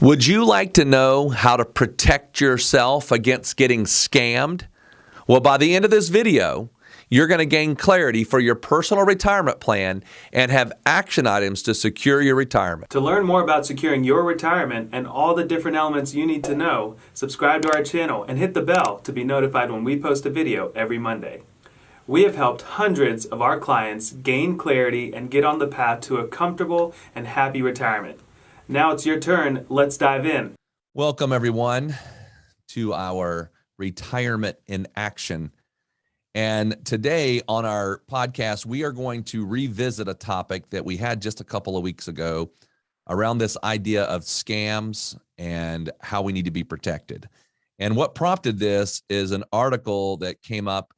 Would you like to know how to protect yourself against getting scammed? Well, by the end of this video, you're going to gain clarity for your personal retirement plan and have action items to secure your retirement. To learn more about securing your retirement and all the different elements you need to know, subscribe to our channel and hit the bell to be notified when we post a video every Monday. We have helped hundreds of our clients gain clarity and get on the path to a comfortable and happy retirement. Now it's your turn. Let's dive in. Welcome, everyone, to our Retirement in Action. And today on our podcast, we are going to revisit a topic that we had just a couple of weeks ago around this idea of scams and how we need to be protected. And what prompted this is an article that came up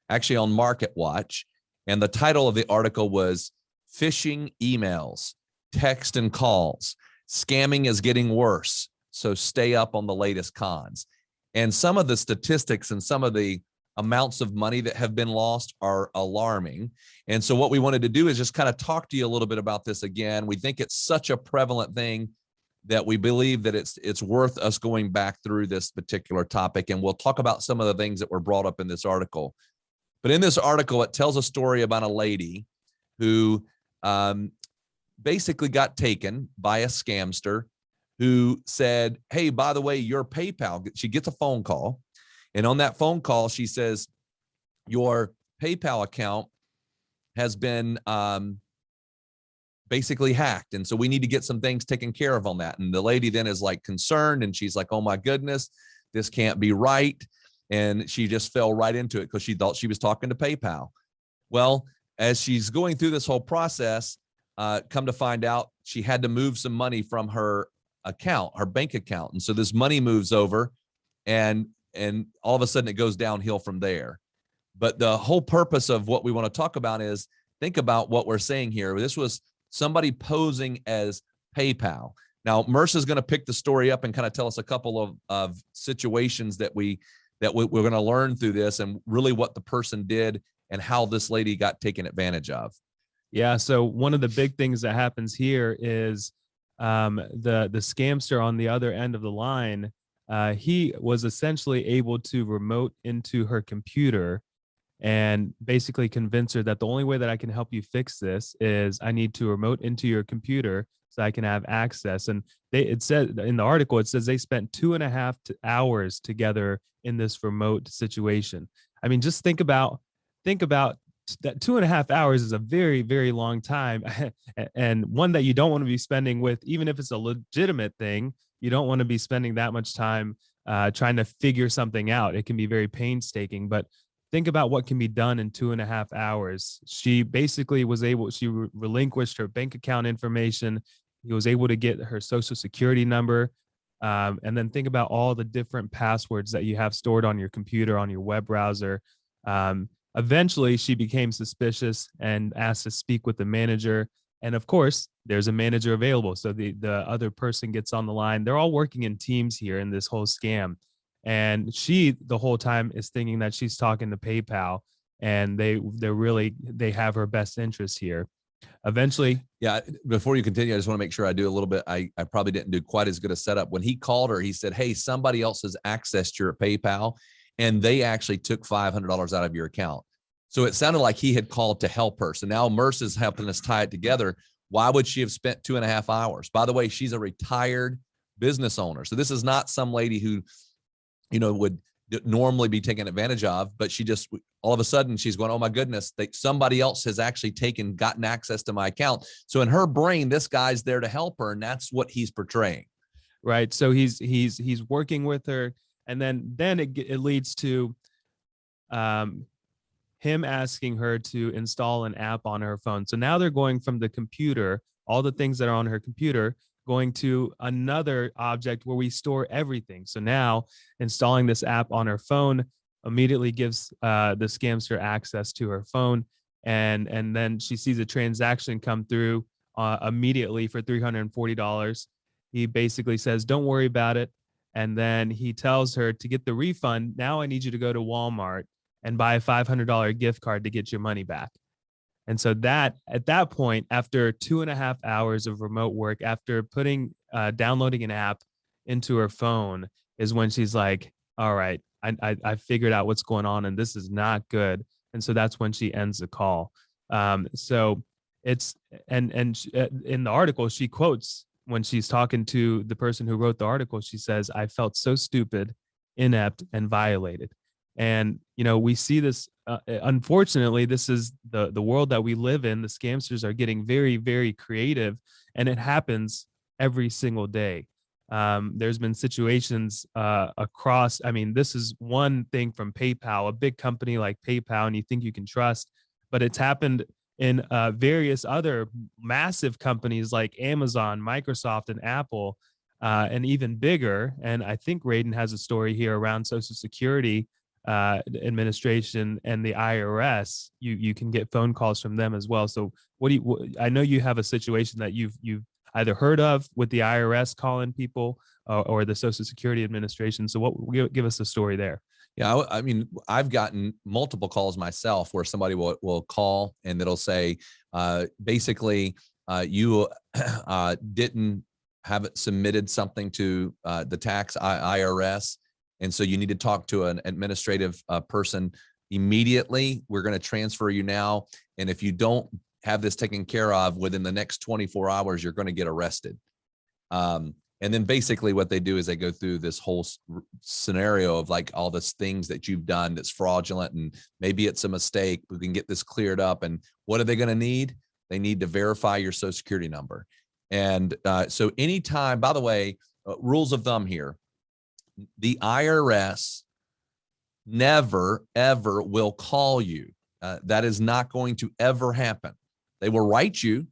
actually on Market Watch. And the title of the article was Phishing Emails, Text and Calls. Scamming is getting worse, so stay up on the latest cons. And some of the statistics and some of the amounts of money that have been lost are alarming. And so what we wanted to do is just kind of talk to you a little bit about this again. We think it's such a prevalent thing that we believe that it's worth us going back through this particular topic. And we'll talk about some of the things that were brought up in this article. But in this article, it tells a story about a lady who basically got taken by a scamster who said, hey, by the way, your PayPal, she gets a phone call. And on that phone call, she says, your PayPal account has been basically hacked. And so we need to get some things taken care of on that. And the lady then is like concerned. And she's like, oh my goodness, this can't be right. And she just fell right into it because she thought she was talking to PayPal. Well, as she's going through this whole process, come to find out she had to move some money from her account, her bank account. And so this money moves over and all of a sudden it goes downhill from there. But the whole purpose of what we want to talk about is think about what we're saying here. This was somebody posing as PayPal. Now, Mercer's going to pick the story up and kind of tell us a couple of situations that we're going to learn through this and really what the person did and how this lady got taken advantage of. Yeah. So one of the big things that happens here is the scamster on the other end of the line. He was essentially able to remote into her computer and basically convince her that the only way that I can help you fix this is I need to remote into your computer so I can have access. And it said in the article, it says they spent 2.5 hours together in this remote situation. I mean, just think about that 2.5 hours is a very, very long time and one that you don't want to be spending with, even if it's a legitimate thing, you don't want to be spending that much time trying to figure something out. It can be very painstaking, but think about what can be done in 2.5 hours. She basically she relinquished her bank account information. He was able to get her social security number. And then think about all the different passwords that you have stored on your computer, on your web browser. Eventually, she became suspicious and asked to speak with the manager. And of course, there's a manager available. So the other person gets on the line. They're all working in teams here in this whole scam. And she, the whole time, is thinking that she's talking to PayPal. And they have her best interest here. Eventually. Yeah. Before you continue, I just want to make sure I do a little bit. I probably didn't do quite as good a setup. When he called her, he said, hey, somebody else has accessed your PayPal. And they actually took $500 out of your account. So it sounded like he had called to help her. So now Mercer's helping us tie it together. Why would she have spent 2.5 hours? By the way, she's a retired business owner. So this is not some lady who, would normally be taken advantage of, but she just, all of a sudden she's going, oh my goodness, somebody else has actually gotten access to my account. So in her brain, this guy's there to help her. And that's what he's portraying. Right. So he's working with her. And then it leads to him asking her to install an app on her phone. So now they're going from the computer, all the things that are on her computer, going to another object where we store everything. So now installing this app on her phone immediately gives the scamster access to her phone. And then she sees a transaction come through immediately for $340. He basically says, don't worry about it. And then he tells her to get the refund. Now I need you to go to Walmart and buy a $500 gift card to get your money back. And so that at that point, after 2.5 hours of remote work, after putting downloading an app into her phone is when she's like, all right, I figured out what's going on and this is not good. And so that's when she ends the call. So it's, in the article, she quotes when she's talking to the person who wrote the article, she says, I felt so stupid, inept, and violated. And, we see this, unfortunately, this is the world that we live in. The scamsters are getting very, very creative, and it happens every single day. There's been situations across, this is one thing from PayPal, a big company like PayPal, and you think you can trust, but it's happened in various other massive companies like Amazon, Microsoft, and Apple, and even bigger. And I think Raiden has a story here around Social Security Administration and the IRS. You can get phone calls from them as well. So I know you have a situation that you've either heard of with the IRS calling people or the Social Security Administration. So give us a story there. Yeah, I've gotten multiple calls myself where somebody will call and it'll say, basically, you didn't have it submitted something to the tax IRS, and so you need to talk to an administrative person immediately. We're going to transfer you now, and if you don't have this taken care of within the next 24 hours, you're going to get arrested. And then basically what they do is they go through this whole scenario of like all the things that you've done that's fraudulent, and maybe it's a mistake. We can get this cleared up. And what are they going to need? They need to verify your Social Security number. And so anytime, by the way, rules of thumb here, the IRS never, ever will call you. That is not going to ever happen. They will write you.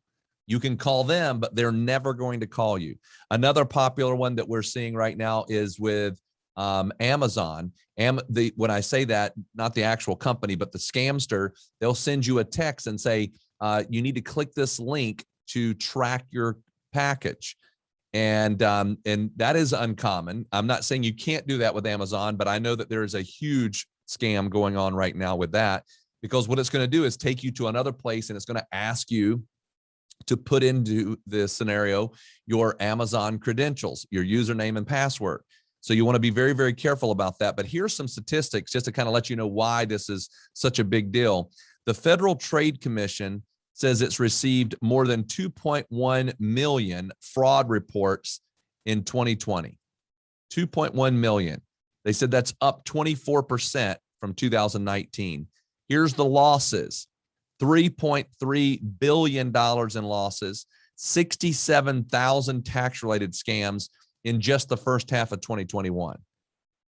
You can call them, but they're never going to call you. Another popular one that we're seeing right now is with Amazon. When I say that, not the actual company, but the scamster, they'll send you a text and say, you need to click this link to track your package. And that is uncommon. I'm not saying you can't do that with Amazon, but I know that there is a huge scam going on right now with that, because what it's going to do is take you to another place and it's going to ask you to put into this scenario your Amazon credentials, your username and password. So you want to be very, very careful about that. But here's some statistics just to kind of let you know why this is such a big deal. The Federal Trade Commission says it's received more than 2.1 million fraud reports in 2020. 2.1 million. They said that's up 24% from 2019. Here's the losses. $3.3 billion in losses, 67,000 tax-related scams in just the first half of 2021.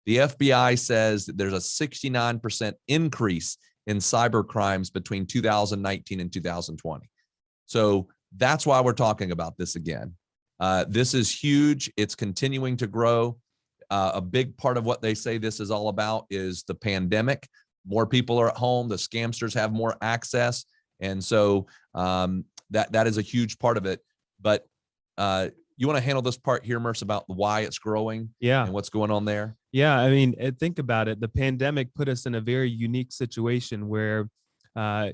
The FBI says that there's a 69% increase in cyber crimes between 2019 and 2020. So that's why we're talking about this again. This is huge. It's continuing to grow. A big part of what they say this is all about is the pandemic. More people are at home. The scamsters have more access. And so that is a huge part of it. But you want to handle this part here, Merce, about why it's growing and what's going on there? Yeah, think about it. The pandemic put us in a very unique situation where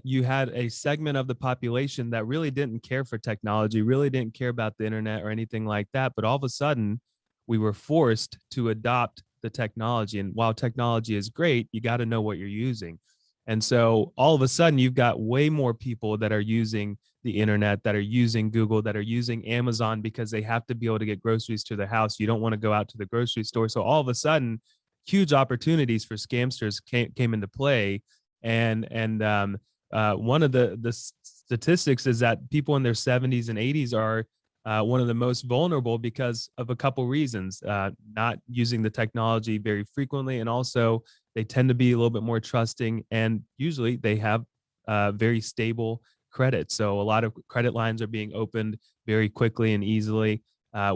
you had a segment of the population that really didn't care for technology, really didn't care about the internet or anything like that. But all of a sudden, we were forced to adopt the technology. And while technology is great, you got to know what you're using. And so all of a sudden, you've got way more people that are using the internet, that are using Google, that are using Amazon because they have to be able to get groceries to their house. You don't want to go out to the grocery store. So all of a sudden, huge opportunities for scamsters came into play. And one of the statistics is that people in their 70s and 80s are one of the most vulnerable because of a couple reasons, not using the technology very frequently. And also they tend to be a little bit more trusting, and usually they have very stable credit. So a lot of credit lines are being opened very quickly and easily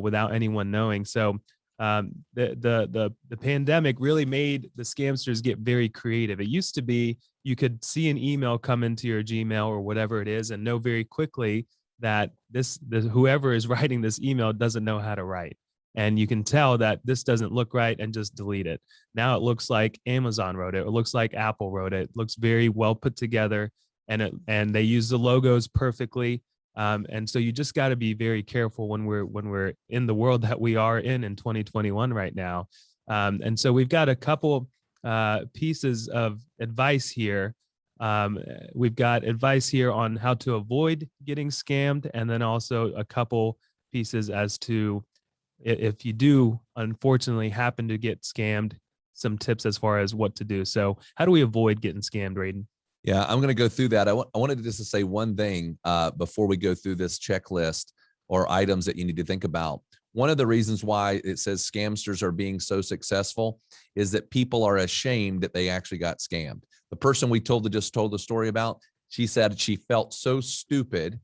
without anyone knowing. So the pandemic really made the scamsters get very creative. It used to be you could see an email come into your Gmail or whatever it is and know very quickly that this whoever is writing this email doesn't know how to write. And you can tell that this doesn't look right and just delete it. Now it looks like Amazon wrote it. It looks like Apple wrote it. It looks very well put together, and they use the logos perfectly. And so you just got to be very careful when we're in the world that we are in 2021 right now. And so we've got a couple pieces of advice here. We've got advice here on how to avoid getting scammed, and then also a couple pieces as to if you do unfortunately happen to get scammed, some tips as far as what to do. So how do we avoid getting scammed, Raiden? Yeah, I'm going to go through that. I wanted just to say one thing before we go through this checklist or items that you need to think about. One of the reasons why it says scamsters are being so successful is that people are ashamed that they actually got scammed. The person we just told the story about, she said she felt so stupid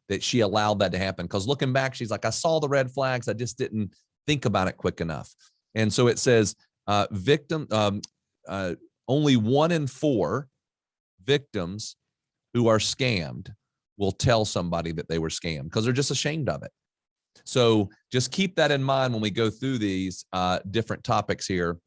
that she allowed that to happen. Because looking back, she's like, I saw the red flags. I just didn't think about it quick enough. And so it says only 1 in 4 victims who are scammed will tell somebody that they were scammed because they're just ashamed of it. So just keep that in mind when we go through these different topics here.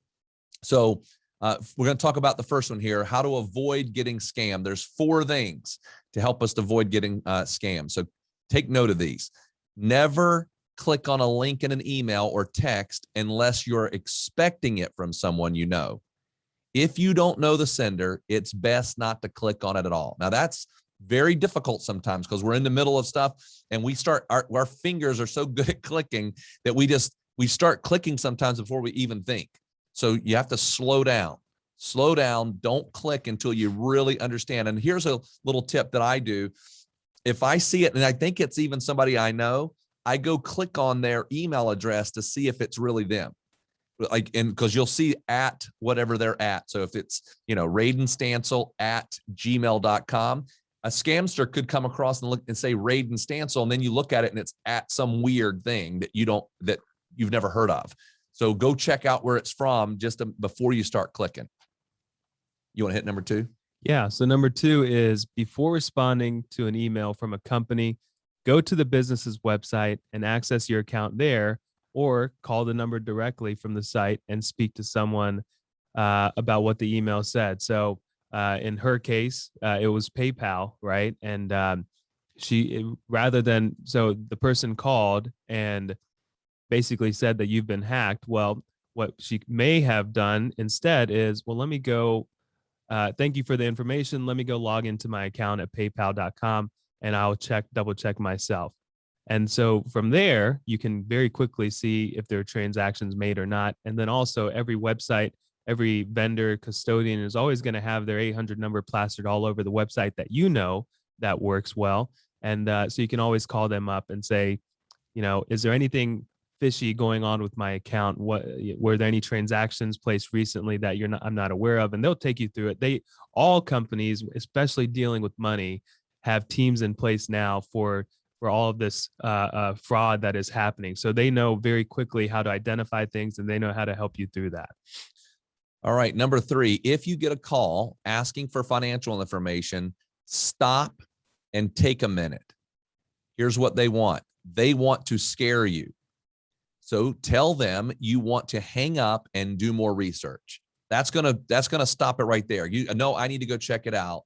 So we're going to talk about the first one here, how to avoid getting scammed. There's 4 things to help us to avoid getting scammed. So take note of these. Never click on a link in an email or text unless you're expecting it from someone you know. If you don't know the sender, it's best not to click on it at all. Now, that's very difficult sometimes because we're in the middle of stuff and we start, our fingers are so good at clicking that we start clicking sometimes before we even think. So you have to slow down. Slow down. Don't click until you really understand. And here's a little tip that I do. If I see it, and I think it's even somebody I know, I go click on their email address to see if it's really them. Like, and because you'll see at whatever they're at. So if it's, RaidenStancil@gmail.com, a scamster could come across and look and say Raiden Stancil, and then you look at it and it's at some weird thing that you've never heard of. So go check out where it's from just before you start clicking. You want to hit number 2? Yeah. So number 2 is before responding to an email from a company, go to the business's website and access your account there, or call the number directly from the site and speak to someone about what the email said. So in her case, it was PayPal, right? And so the person called and basically said that you've been hacked. Well, what she may have done instead is, well, let me go, thank you for the information. Let me go log into my account at paypal.com and I'll double check myself. And so from there, you can very quickly see if there are transactions made or not. And then also every website, every vendor custodian is always going to have their 800 number plastered all over the website that works well. And so you can always call them up and say, is there anything fishy going on with my account? Were there any transactions placed recently that I'm not aware of? And they'll take you through it. All companies, especially dealing with money, have teams in place now for all of this fraud that is happening. So they know very quickly how to identify things and they know how to help you through that. All right. Number 3, if you get a call asking for financial information, stop and take a minute. Here's what they want. They want to scare you. So tell them you want to hang up and do more research. That's gonna stop it right there. I need to go check it out.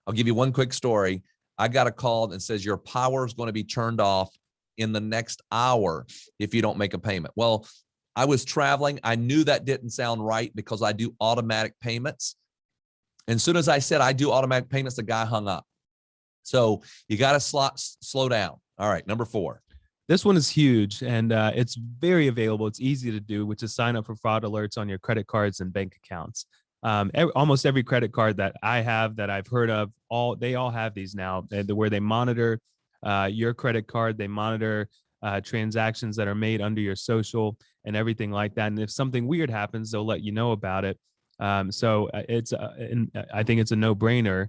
I'll give you one quick story. I got a call that says your power is going to be turned off in the next hour if you don't make a payment. Well, I was traveling. I knew that didn't sound right because I do automatic payments. And as soon as I said I do automatic payments, the guy hung up. So you got to slow down. All right, number 4. This one is huge and it's very available. It's easy to do, which is sign up for fraud alerts on your credit cards and bank accounts. Almost every credit card that I have that I've heard of, they all have these now, where they monitor your credit card, they monitor transactions that are made under your social and everything like that. And if something weird happens, they'll let you know about it. So I think it's a no-brainer.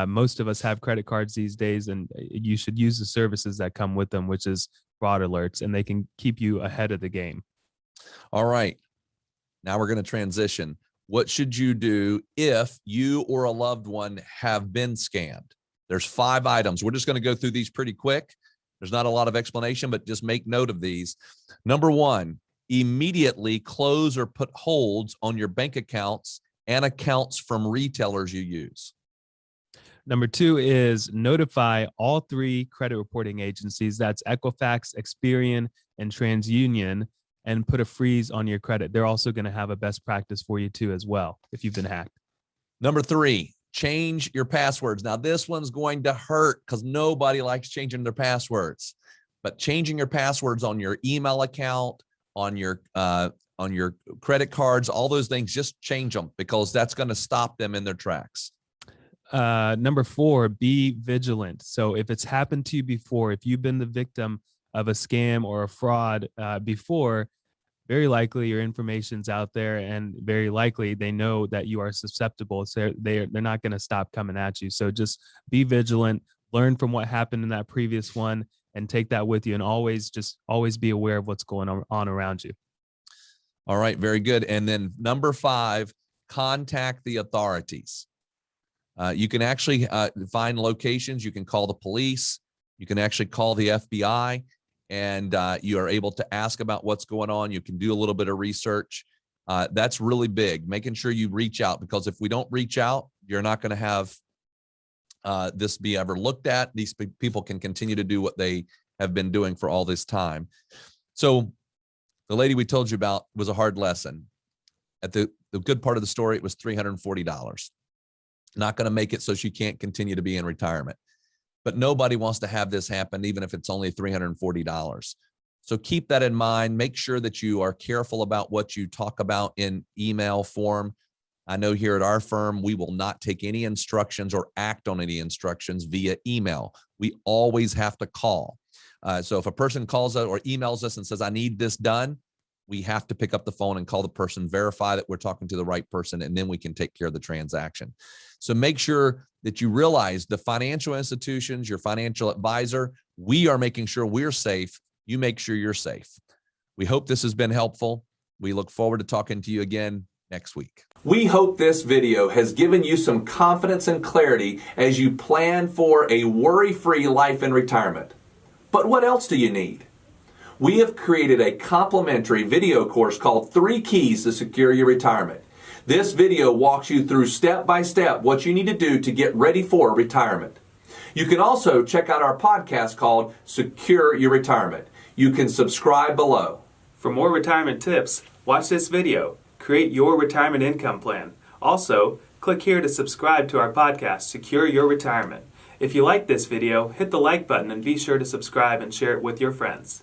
Most of us have credit cards these days, and you should use the services that come with them, which is fraud alerts, and they can keep you ahead of the game. All right. Now we're going to transition. What should you do if you or a loved one have been scammed? There's 5 items. We're just going to go through these pretty quick. There's not a lot of explanation, but just make note of these. Number 1, immediately close or put holds on your bank accounts and accounts from retailers you use. Number 2 is notify all 3 credit reporting agencies. That's Equifax, Experian, and TransUnion, and put a freeze on your credit. They're also going to have a best practice for you too as well if you've been hacked. Number 3, change your passwords. Now, this one's going to hurt because nobody likes changing their passwords, but changing your passwords on your email account, on your credit cards, all those things, just change them because that's going to stop them in their tracks. Number 4, be vigilant. So if it's happened to you before, if you've been the victim of a scam or a fraud before, very likely your information's out there, and very likely they know that you are susceptible. So they're not going to stop coming at you. So just be vigilant, learn from what happened in that previous one, and take that with you, and always be aware of what's going on around you. All right, very good. And then number 5, contact the authorities. You can actually find locations. You can call the police. You can actually call the FBI, and you are able to ask about what's going on. You can do a little bit of research. That's really big, making sure you reach out, because if we don't reach out, you're not going to have this be ever looked at. These people can continue to do what they have been doing for all this time. So the lady we told you about was a hard lesson. At the good part of the story, it was $340. Not going to make it so she can't continue to be in retirement. But nobody wants to have this happen, even if it's only $340. So keep that in mind. Make sure that you are careful about what you talk about in email form. I know here at our firm, we will not take any instructions or act on any instructions via email. We always have to call. So if a person calls us or emails us and says, I need this done, we have to pick up the phone and call the person, verify that we're talking to the right person, and then we can take care of the transaction. So make sure that you realize the financial institutions, your financial advisor, we are making sure we're safe. You make sure you're safe. We hope this has been helpful. We look forward to talking to you again next week. We hope this video has given you some confidence and clarity as you plan for a worry-free life in retirement. But what else do you need? We have created a complimentary video course called 3 Keys to Secure Your Retirement. This video walks you through step by step what you need to do to get ready for retirement. You can also check out our podcast called Secure Your Retirement. You can subscribe below. For more retirement tips, watch this video. Create your retirement income plan. Also, click here to subscribe to our podcast, Secure Your Retirement. If you like this video, hit the like button and be sure to subscribe and share it with your friends.